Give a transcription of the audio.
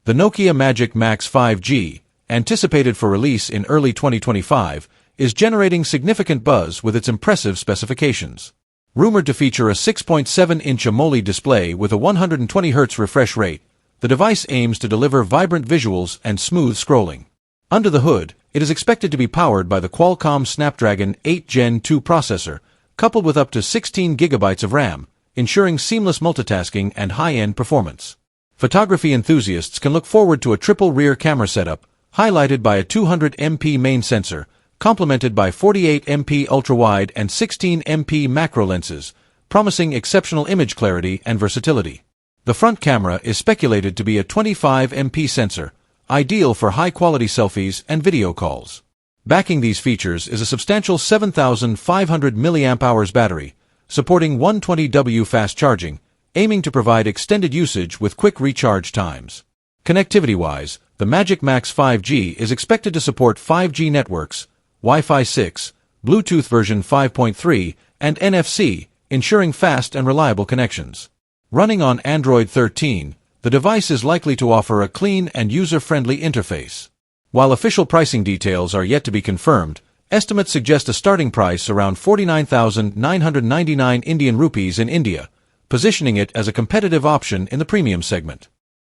The Nokia Magic Max 5G, anticipated for release in early 2025, is generating significant buzz with its impressive specifications. Rumored to feature a 6.7-inch AMOLED display with a 120Hz refresh rate, the device aims to deliver vibrant visuals and smooth scrolling. Under the hood, it is expected to be powered by the Qualcomm Snapdragon 8 Gen 2 processor, coupled with up to 16 GB of RAM, ensuring seamless multitasking and high-end performance. Photography enthusiasts can look forward to a triple rear camera setup, highlighted by a 200MP main sensor, complemented by 48MP ultra-wide and 16MP macro lenses, promising exceptional image clarity and versatility. The front camera is speculated to be a 25MP sensor, ideal for high-quality selfies and video calls. Backing these features is a substantial 7,500 mAh battery, supporting 120W fast charging, aiming to provide extended usage with quick recharge times. Connectivity-wise, the Magic Max 5G is expected to support 5G networks, Wi-Fi 6, Bluetooth version 5.3, and NFC, ensuring fast and reliable connections. Running on Android 13, the device is likely to offer a clean and user-friendly interface. While official pricing details are yet to be confirmed, estimates suggest a starting price around 49,999 Indian rupees in India, positioning it as a competitive option in the premium segment.